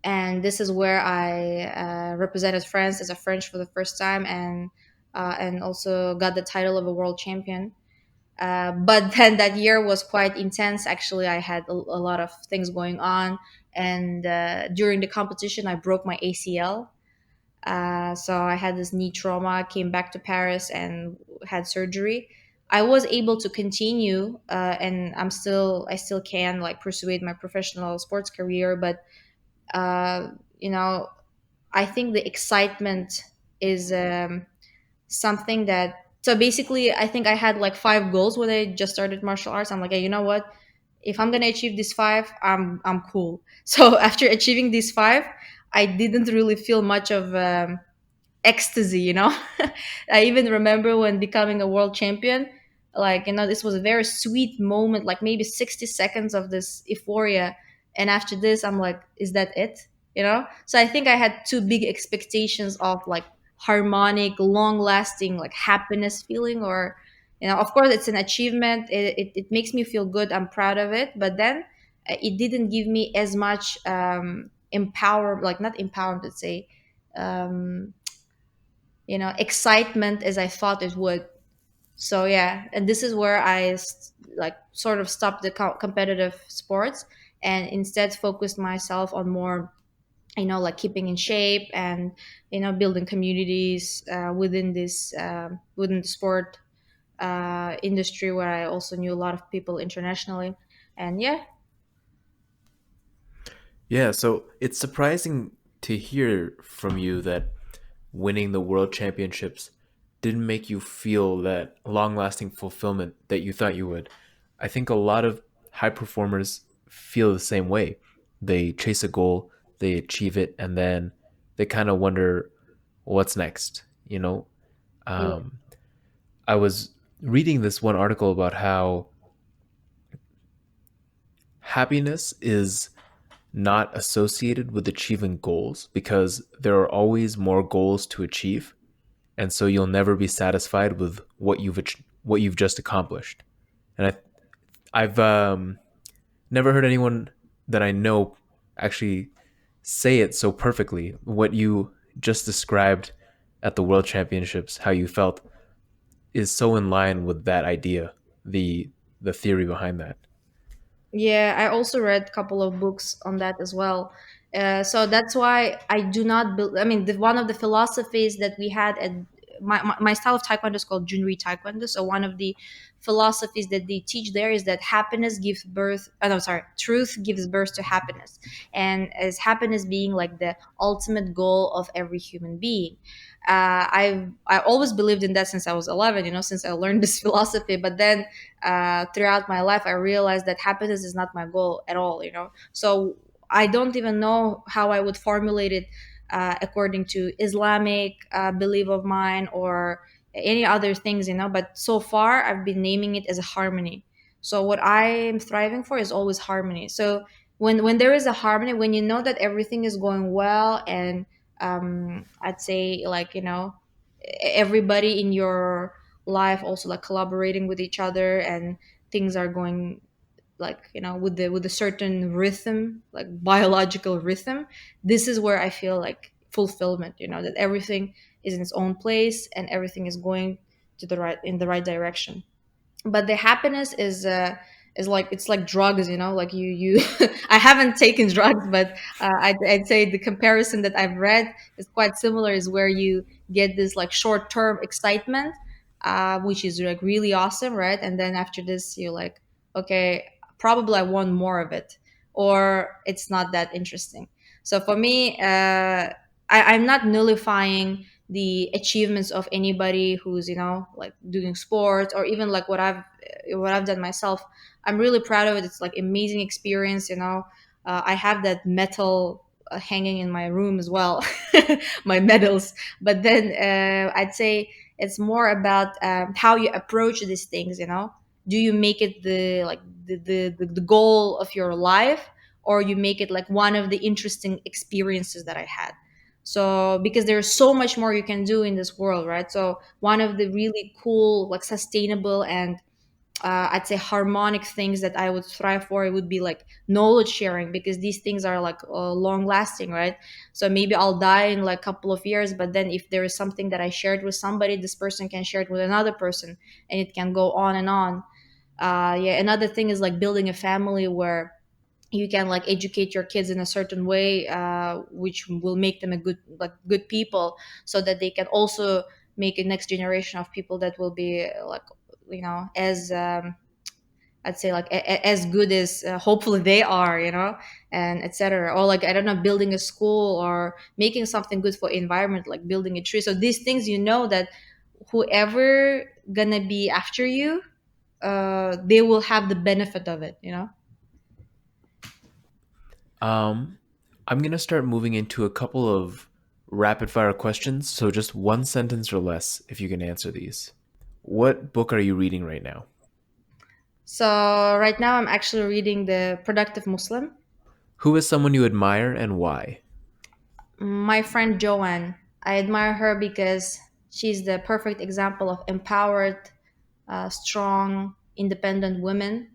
and this is where I represented France as a French for the first time, and also got the title of a world champion. But then that year was quite intense. Actually, I had a lot of things going on, and during the competition, I broke my ACL. So I had this knee trauma, came back to Paris and had surgery. I was able to continue, and I still can like pursue my professional sports career. But uh, you know, I think the excitement is something that. So basically, I think I had like 5 goals when I just started martial arts. I'm like, hey, you know what? If I'm gonna achieve these five, I'm cool. So after achieving these five, I didn't really feel much of ecstasy. I even remember when becoming a world champion, like this was a very sweet moment, like maybe 60 seconds of this euphoria, and after this I'm like, is that it? So I think I had too big expectations of like harmonic, long lasting like happiness feeling, or of course it's an achievement, it makes me feel good, I'm proud of it, but then it didn't give me as much empower, like not empowerment, let's say, um, excitement as I thought it would. So yeah, and this is where like sort of stopped the competitive sports, and instead focused myself on more, like keeping in shape, and building communities within the sport industry, where I also knew a lot of people internationally, and yeah. Yeah, so it's surprising to hear from you that winning the world championships didn't make you feel that long lasting fulfillment that you thought you would. I think a lot of high performers feel the same way. They chase a goal, they achieve it, and then they kind of wonder what's next, you know? Yeah. Um, I was reading this one article about how happiness is not associated with achieving goals because there are always more goals to achieve, and so you'll never be satisfied with what you've just accomplished. And I've never heard anyone that I know actually say it so perfectly. What you just described at the World Championships, how you felt, is so in line with that idea, the the theory behind that. Yeah, I also read a couple of books on that as well. So that's why I do not. I mean, one of the philosophies that we had at my style of taekwondo is called Junri Taekwondo. So one of the philosophies that they teach there is that happiness gives birth. Oh, no, sorry, truth gives birth to happiness, and as happiness being like the ultimate goal of every human being. I always believed in that since I was 11. Since I learned this philosophy, but then throughout my life, I realized that happiness is not my goal at all. So I don't even know how I would formulate it according to Islamic belief of mine or any other things. But so far, I've been naming it as a harmony. So what I am thriving for is always harmony. So when there is a harmony, when you know that everything is going well, and I'd say, like, everybody in your life also like collaborating with each other, and things are going like, with a certain rhythm, like biological rhythm. This is where I feel like fulfillment, that everything is in its own place and everything is going to the right in the right direction. But the happiness is like, it's like drugs, like you I haven't taken drugs, but I'd say the comparison that I've read is quite similar, is where you get this like short-term excitement, which is like really awesome, right? And then after this, you're like, okay, probably I want more of it, or it's not that interesting. So for me, I'm not nullifying the achievements of anybody who's, like doing sports, or even like what I've done myself. I'm really proud of it. It's like amazing experience. I have that medal hanging in my room as well, my medals. But then I'd say it's more about how you approach these things. Do you make it the goal of your life, or you make it like one of the interesting experiences that I had? So because there's so much more you can do in this world, right? So one of the really cool, like sustainable and I'd say harmonic things that I would strive for, it would be like knowledge sharing, because these things are like long lasting, right? So maybe I'll die in like a couple of years, but then if there is something that I shared with somebody, this person can share it with another person, and it can go on and on. Yeah, another thing is like building a family where you can like educate your kids in a certain way, which will make them a good people, so that they can also make a next generation of people that will be like, as I'd say like as good as hopefully they are, and etc. Or like, I don't know, building a school or making something good for environment, like building a tree. So these things, that whoever gonna be after you, they will have the benefit of it. Um, I'm gonna start moving into a couple of rapid fire questions, so just one sentence or less if you can answer these. What book are you reading right now? So right now I'm actually reading The Productive Muslim. Who is someone you admire and why? My friend Joanne, I admire her because she's the perfect example of empowered, strong, independent women,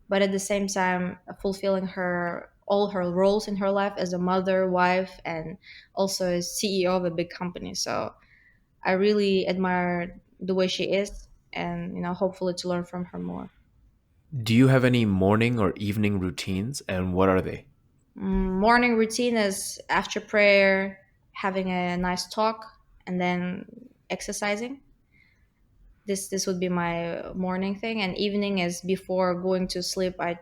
but at the same time fulfilling her all her roles in her life as a mother, wife, and also as CEO of a big company. So I really admire the way she is, and hopefully to learn from her more. Do you have any morning or evening routines, and what are they? Morning routine is after prayer, having a nice talk, and then exercising. This would be my morning thing, and evening is before going to sleep. I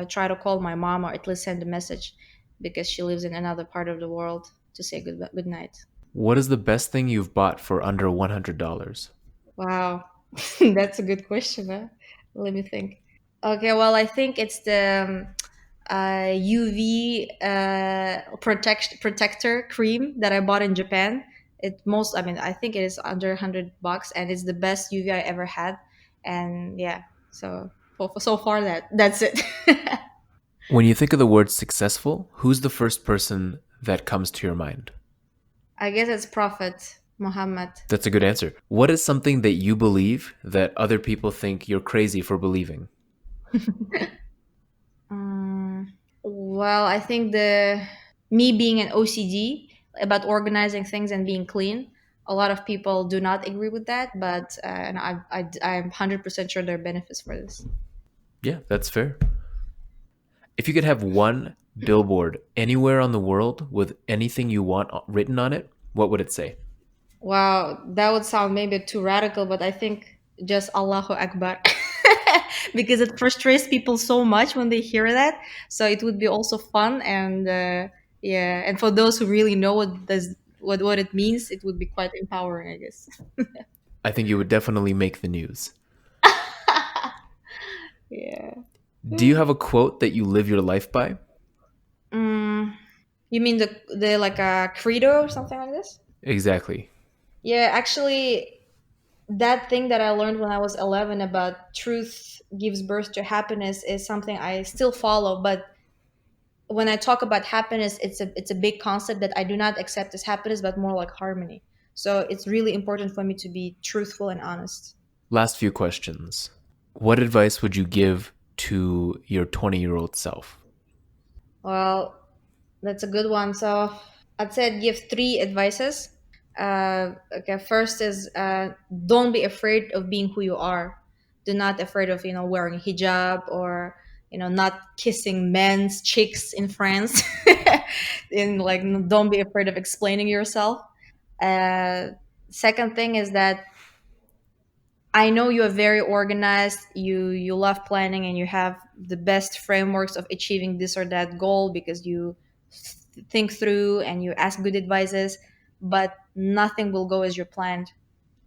try to call my mom, or at least send a message, because she lives in another part of the world, to say good night. What is the best thing you've bought for under $100? Wow, that's a good question. Huh? Let me think. Okay, well, I think it's the UV protector cream that I bought in Japan. I mean, I think it is under $100, and it's the best UV I ever had. And yeah, so for so far that's it. When you think of the word successful, who's the first person that comes to your mind? I guess it's Prophet Mohammed. That's a good answer. What is something that you believe that other people think you're crazy for believing? Um, well, I think the me being an OCD about organizing things and being clean. A lot of people do not agree with that, but and I'm 100% sure there are benefits for this. Yeah, that's fair. If you could have one billboard anywhere on the world with anything you want written on it, what would it say? Wow, that would sound maybe too radical, but I think just Allahu Akbar. Because it frustrates people so much when they hear that. So it would be also fun, and yeah, and for those who really know what it means, it would be quite empowering, I guess. I think you would definitely make the news. Yeah. Do you have a quote that you live your life by? Mm, you mean the like a credo or something like this? Exactly. Yeah, actually, that thing that I learned when I was 11 about truth gives birth to happiness is something I still follow. But when I talk about happiness, it's a big concept that I do not accept as happiness, but more like harmony. So it's really important for me to be truthful and honest. Last few questions. What advice would you give to your 20-year-old self? Well, that's a good one. So I'd say give three advices. Okay, first is don't be afraid of being who you are. Do not afraid of wearing hijab or not kissing men's cheeks in France. In like don't be afraid of explaining yourself. Uh, Second thing is that I know you are very organized. You love planning and you have the best frameworks of achieving this or that goal because you think through and you ask good advices, but nothing will go as you planned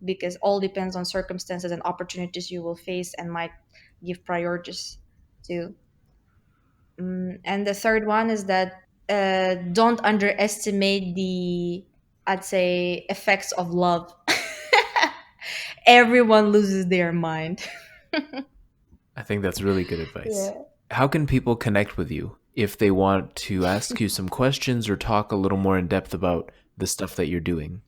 because all depends on circumstances and opportunities you will face and might give priorities to. And the third one is that don't underestimate the, I'd say, effects of love. Everyone loses their mind. I think that's really good advice. Yeah. How can people connect with you if they want to ask you some questions or talk a little more in depth about the stuff that you're doing?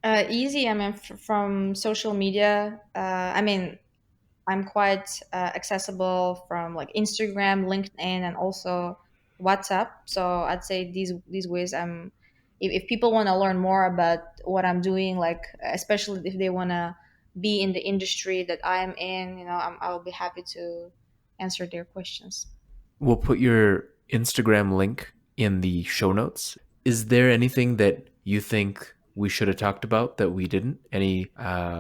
Easy. I mean, from social media. I mean, I'm quite accessible from like Instagram, LinkedIn, and also WhatsApp. So I'd say these ways. If people want to learn more about what I'm doing, like especially if they want to be in the industry that I'm in, I'll be happy to answer their questions. We'll put your Instagram link in the show notes. Is there anything that you think we should have talked about that we didn't? Any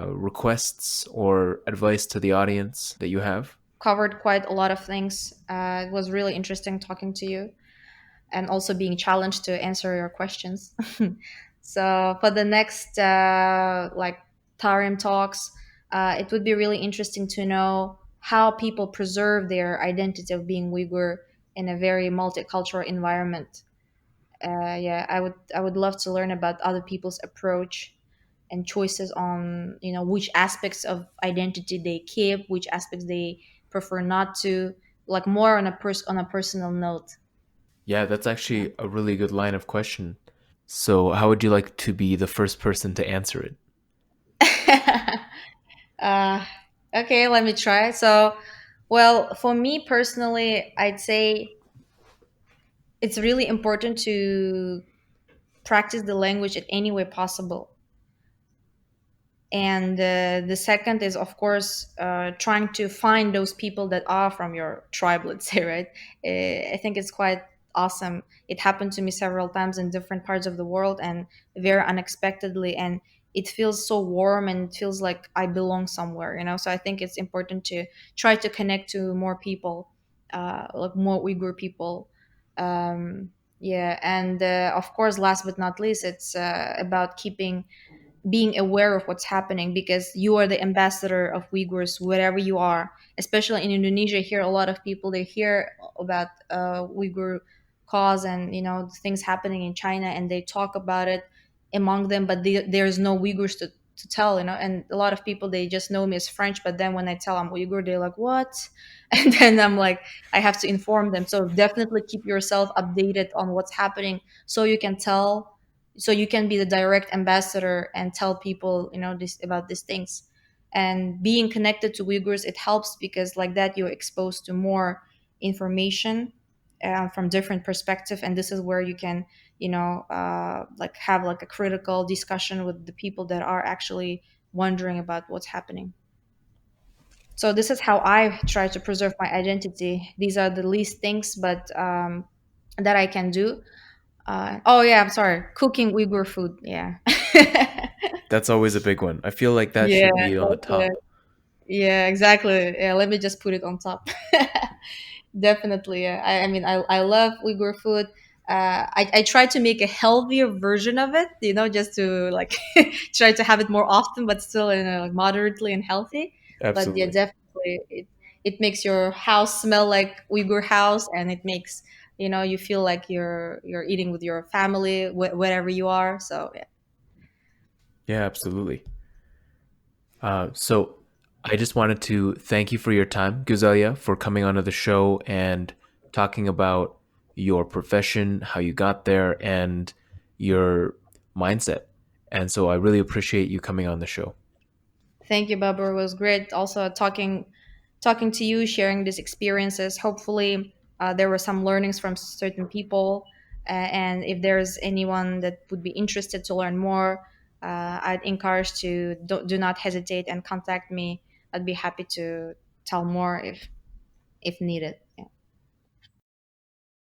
requests or advice to the audience that you have? Covered quite a lot of things. It was really interesting talking to you and also being challenged to answer your questions. So for the next like Tarim talks, it would be really interesting to know how people preserve their identity of being Uyghur in a very multicultural environment. Yeah, I would love to learn about other people's approach and choices on which aspects of identity they keep, which aspects they prefer not to, like more on a personal note. Yeah, that's actually a really good line of question. So, how would you like to be the first person to answer it? uh, okay, let me try. So, well, for me personally, I'd say it's really important to practice the language in any way possible. And the second is, of course, trying to find those people that are from your tribe, let's say, right? I think it's quite awesome. It happened to me several times in different parts of the world and very unexpectedly. And it feels so warm and it feels like I belong somewhere. So I think it's important to try to connect to more people, like more Uyghur people. Yeah. And of course, last but not least, it's about being aware of what's happening because you are the ambassador of Uyghurs wherever you are. Especially in Indonesia, here a lot of people they hear about Uyghur cause and things happening in China and they talk about it among them, but there's no Uyghurs to tell, and a lot of people, they just know me as French, but then when I tell I'm Uyghur, they're like, what? And then I'm like, I have to inform them. So definitely keep yourself updated on what's happening, so you can be the direct ambassador and tell people, this about these things. And being connected to Uyghurs, it helps because like that you're exposed to more information from different perspective, and this is where you can, like have like a critical discussion with the people that are actually wondering about what's happening. So this is how I try to preserve my identity. These are the least things, but that I can do. Oh yeah, I'm sorry. Cooking Uyghur food. Yeah. That's always a big one. I feel like that Yeah, should be on the that's it. top. Yeah, exactly. Yeah, let me just put it on top. Definitely. Yeah. I mean, I love Uyghur food. I try to make a healthier version of it, just to like try to have it more often, but still in a, like, moderately and healthy. But yeah, Absolutely. definitely, it makes your house smell like Uyghur house, and it makes, you feel like you're eating with your family wherever you are. So yeah. Yeah, absolutely. So I just wanted to thank you for your time, Guzelya, for coming onto the show and talking about your profession, how you got there, and your mindset. And so I really appreciate you coming on the show. Thank you, Babur. It was great also talking to you, sharing these experiences. Hopefully, there were some learnings from certain people. And if there's anyone that would be interested to learn more, I'd encourage to do not hesitate and contact me. I'd be happy to tell more if needed. Yeah.